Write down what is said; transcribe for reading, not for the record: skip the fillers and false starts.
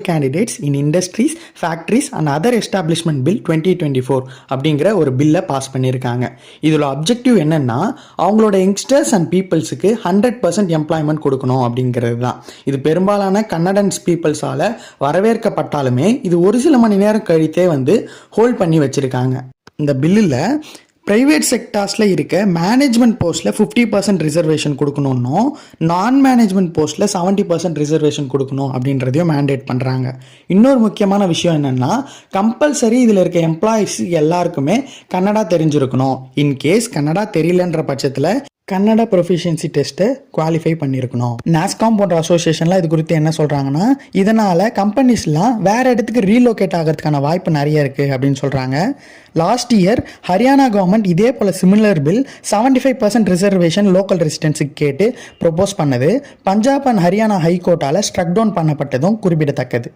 Candidates in industries factories and other establishment bill 2024 அப்படிங்கிற ஒரு பில்லை பாஸ் பண்ணியிருக்காங்க. இதில் அப்ஜெக்டிவ் என்னென்னா அவங்களோட யங்ஸ்டர்ஸ் அண்ட் பீப்புள்ஸுக்கு 100% எம்ப்ளாய்மெண்ட் கொடுக்கணும் அப்படிங்கிறது தான். இது பெரும்பாலான கன்னடன்ஸ் பீப்புள்ஸால் வரவேற்கப்பட்டாலுமே இது ஒரு சில மணி நேரம் கழித்தே ஹோல்ட் பண்ணி வச்சுருக்காங்க. இந்த பில்லில் ப்ரைவேட் செக்டார்ஸில் இருக்க மேனேஜ்மெண்ட் போஸ்ட்டில் 50% ரிசர்வேஷன் கொடுக்கணுன்னும் நான் மேனேஜ்மெண்ட் போஸ்ட்டில் 70% ரிசர்வேஷன் கொடுக்கணும் அப்படின்றதையும் மேண்டேட் பண்ணுறாங்க. இன்னொரு முக்கியமான விஷயம் என்னென்னா கம்பல்சரி இதில் இருக்க எம்ப்ளாயீஸ் எல்லாருக்குமே கன்னடா தெரிஞ்சிருக்கணும். இன்கேஸ் கன்னடா தெரியலன்ற பட்சத்தில் கன்னடா ப்ரொஃபிஷியன்சி டெஸ்ட்டை குவாலிஃபை பண்ணியிருக்கணும். நாஸ்காம் போன்ற அசோசியேஷன்லாம் இது குறித்து என்ன சொல்கிறாங்கன்னா இதனால் கம்பெனிஸ்லாம் வேறு இடத்துக்கு ரீலோகேட் ஆகிறதுக்கான வாய்ப்பு நிறைய இருக்குது அப்படின்னு சொல்கிறாங்க. லாஸ்ட் இயர் ஹரியானா கவர்மெண்ட் இதே போல் சிமிலர் பில் 75% ரிசர்வேஷன் லோக்கல் ரெசிடென்ஸுக்கு கேட்டு ப்ரொபோஸ் பண்ணது பஞ்சாப் அண்ட் ஹரியானா ஹைகோர்ட்டால் ஸ்ட்ரக் டவுன் பண்ணப்பட்டதும் குறிப்பிடத்தக்கது.